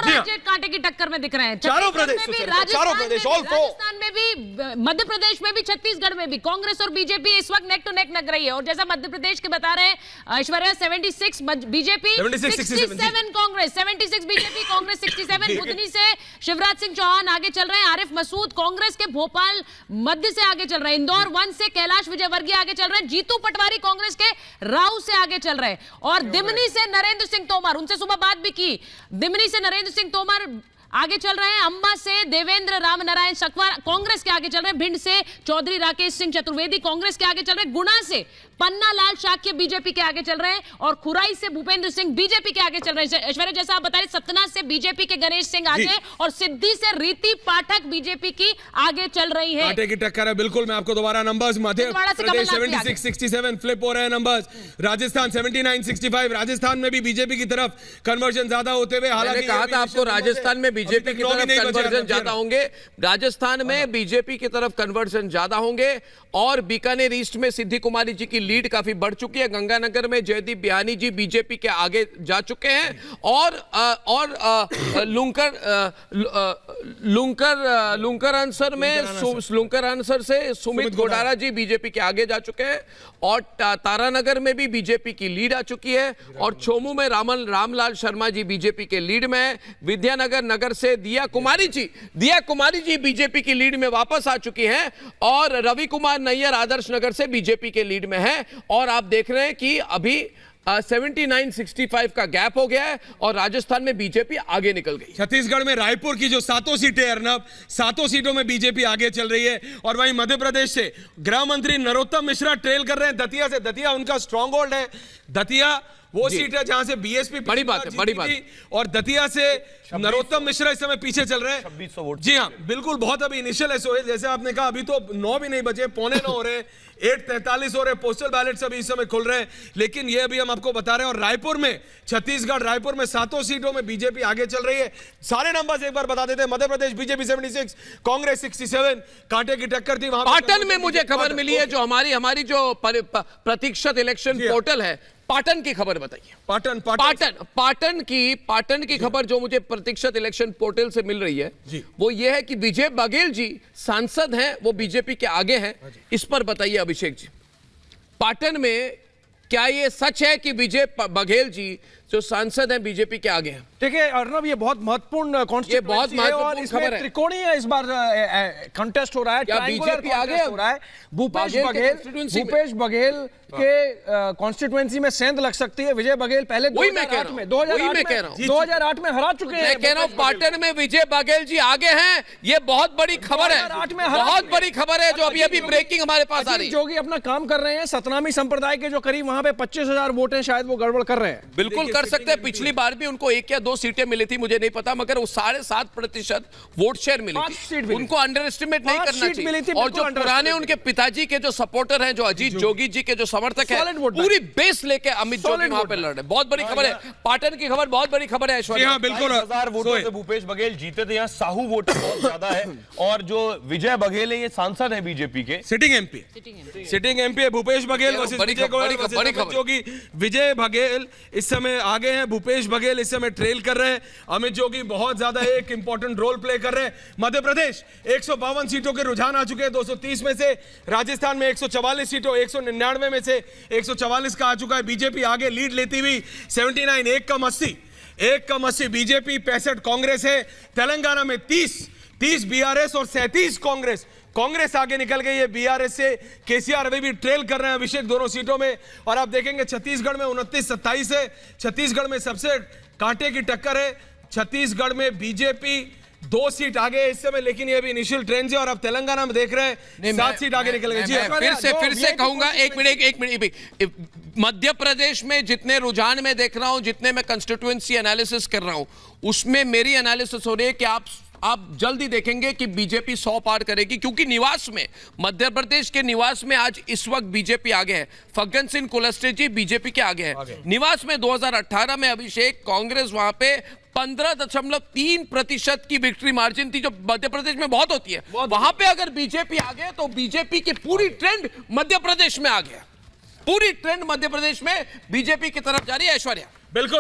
राज्य कांटे की टक्कर में दिख रहे हैं। चारों प्रदेश में भी, राजस्थान में भी, मध्य प्रदेश में भी, छत्तीसगढ़ में भी कांग्रेस और बीजेपी इस वक्त नेक टू नेक लग रही है। और जैसा मध्य प्रदेश के बता रहे हैं ऐश्वर्या, 76 बीजेपी, 67 कांग्रेस, 76 बीजेपी, कांग्रेस 67। बुधनी से शिवराज सिंह चौहान आगे चल रहे हैं, आरिफ मसूद कांग्रेस के भोपाल मध्य से आगे चल रहे हैं, इंदौर 1 से कैलाश विजयवर्गीय आगे चल रहे हैं, जीतू पटवारी कांग्रेस के राव से आगे चल रहे हैं, और दिमनी से नरेंद्र सिंह तोमर, उनसे सुबह बात भी की, दिमनी से नरेंद्र सिंह तोमर आगे चल रहे हैं, अंबा से देवेंद्र राम नारायण सकवार कांग्रेस के आगे चल रहे हैं, भिंड से चौधरी राकेश सिंह चतुर्वेदी कांग्रेस के आगे चल रहे हैं, गुना से पन्ना लाल शाक्य बीजेपी के आगे चल रहे हैं, और खुराई से भूपेंद्र सिंह बीजेपी के आगे चल रहे हैं। ऐश्वर्या, जैसा आप बता रहे, सतना से बीजेपी के गणेश सिंह आगे, और सिद्धि से रीति पाठक बीजेपी की आगे चल रही है। कांटे की टक्कर है, बिल्कुल। मैं आपको दोबारा नंबर्स, मध्य प्रदेश 76 67 फ्लिप हो रहे हैं नंबर्स, राजस्थान 79 65, राजस्थान में भी बीजेपी की तरफ कन्वर्जन ज्यादा होते हुए, हालांकि कहा था आपको राजस्थान में बीजेपी की तरफ कन्वर्जन ज्यादा होंगे, राजस्थान में बीजेपी की तरफ कन्वर्जन ज्यादा होंगे, और बीकानेर ईस्ट में सिद्धि कुमारी जी की लीड काफी बढ़ चुकी है, गंगानगर में जयदीप बियानी जी बीजेपी के आगे जा चुके हैं, और लुंकर आंसर में लुंकर आंसर से सुमित गोडारा जी बीजेपी के आगे जा चुके हैं, और तारानगर में भी बीजेपी की लीड आ चुकी है, और छोमू में रामलाल शर्मा जी बीजेपी के लीड में है, विद्यानगर नगर से दिया कुमारी जी बीजेपी की लीड में वापस आ चुकी हैं, और रवि कुमार नैयर आदर्श नगर से बीजेपी के लीड में है, और आप देख रहे हैं कि अभी 79-65 का गैप हो गया है, और राजस्थान में बीजेपी आगे निकल गई। छत्तीसगढ़ में रायपुर की जो 7 सीटें अर्नब, 7 सीटों में बीजेपी आगे चल रही है, और वहीं मध्य प्रदेश से गृह मंत्री नरोत्तम मिश्रा ट्रेल कर रहे हैं दतिया से। दतिया उनका स्ट्रॉन्ग होल्ड है, दतिया वो सीट है जहां से बीएसपी बड़ी बात है, और दतिया से नरोत्तम मिश्रा इस समय पीछे चल रहे हैं 2600 वोट। जी हाँ, बिल्कुल, बहुत अभी इनिशियल है सोहेल, जैसे आपने कहा, अभी तो 9 भी नहीं बजे, 8:45 हो रहे हैं, 8:43 हो रहे हैं, पोस्टल बैलेट्स अभी इस समय खुल रहे हैं, लेकिन ये अभी हम आपको बता रहे हैं। और रायपुर में, छत्तीसगढ़ रायपुर में 7 सीटों में बीजेपी आगे चल रही है। सारे नंबर्स एक बार बता देते हैं। मध्य प्रदेश बीजेपी 76, कांग्रेस 67, कांटे की टक्कर थी वहां। पाटन में मुझे खबर मिली है, जो हमारी जो प्रतीक्षित इलेक्शन पोर्टल है, पाटन की खबर बताइए। पाटन की खबर जो मुझे प्रतीक्षित इलेक्शन पोर्टल से मिल रही है वो ये है कि विजय बघेल जी सांसद हैं, वो बीजेपी के आगे हैं। इस पर बताइए अभिषेक जी, पाटन में क्या ये सच है कि विजय बघेल जी जो सांसद हैं बीजेपी के आगे हैं? देखिए अर्नब, ये बहुत महत्वपूर्ण कॉन्स्टिट्यूएंसी है, और इसमें त्रिकोणीय इस बार कंटेस्ट हो रहा है, क्या बीजेपी आगे हो रहा है। भूपेश बघेल के कॉन्स्टिट्यूएंसी में सेंध लग सकती है। विजय बघेल पहले 2008 में 2008 में हरा चुके हैं। मैं कह रहा हूं पाटन में विजय बघेल जी आगे हैं, ये बहुत बड़ी खबर है, बहुत बड़ी खबर है, जो अभी ब्रेकिंग हमारे पास आ रही है। जोगी अपना काम कर रहे हैं, सतनामी संप्रदाय के जो करीब वहां पे 25,000 वोट हैं, शायद वो गड़बड़ कर रहे हैं। बिल्कुल कर सकते हैं। पिछली बार भी उनको 1 या 2 सीटें मिली थी, मुझे नहीं पता, मगर वो 7.5% वोट शेयर मिली थी। उनको अंडर एस्टिमेट नहीं करना चाहिए। और जो पुराने उनके पिताजी के जो सपोर्टर हैं, जो अजीत जोगी जी के जो समर्थक हैं, पूरी बेस लेके अमित जोगी वहां पे लड़ रहे हैं। बहुत बड़ी खबर है, पाटन की खबर बहुत बड़ी खबर है ऐश्वर्या। बिल्कुल, 1000 वोटों से भूपेश बघेल जीते थे, यहाँ साहू वोटर बहुत ज्यादा है, और जो विजय बघेल है ये सांसद है बीजेपी के, सिटिंग एमपी है भूपेश बघेल वर्सेस विजय जोगी। विजय बघेल इस समय आगे हैं, भूपेश बघेल इस समय ट्रेल कर रहे हैं, अमित जोगी बहुत ज्यादा एक इंपॉर्टेंट रोल प्ले कर रहे हैं। मध्य प्रदेश 152 सीटों के रुझान आ चुके हैं 230 में से, राजस्थान में 144 सीटों 199 में से 144 का आ चुका है। बीजेपी आगे लीड लेती हुई 79, 1 कम 80 बीजेपी, 65 कांग्रेस है। तेलंगाना में 30 बीआरएस और 37 कांग्रेस आगे निकल गई है। बीआरएस से केसीआर अभी भी ट्रेल कर रहे हैं अभिषेक दोनों सीटों में। और आप देखेंगे छत्तीसगढ़ में 29-27 है, छत्तीसगढ़ में सबसे कांटे की टक्कर है। छत्तीसगढ़ में बीजेपी 2 सीट आगे है इस समय, लेकिन ये भी इनिशियल ट्रेंड है। और अब तेलंगाना में देख रहे हैं 7 सीट आगे निकल गई। फिर से कहूंगा, एक मिनट, मध्य प्रदेश में जितने रुझान में देख रहा हूं, जितने मैं कंस्टिट्यूएंसी एनालिसिस कर रहा हूं, उसमें मेरी एनालिसिस हो रही है कि आप जल्दी देखेंगे कि बीजेपी 100 पार करेगी, क्योंकि निवास में, मध्य प्रदेश के निवास में आज इस वक्त बीजेपी आगे है। फग्गन सिंह कुलस्ते जी बीजेपी के आगे है। निवास में 2018 में अभिषेक कांग्रेस वहां पे 15.3% की विक्ट्री मार्जिन थी, जो मध्य प्रदेश में बहुत होती है। वहां पे अगर बीजेपी आ गए तो बीजेपी की पूरी ट्रेंड मध्य प्रदेश में आ गया, पूरी ट्रेंड मध्य प्रदेश में बीजेपी की तरफ जा रही है ऐश्वर्या। बिल्कुल।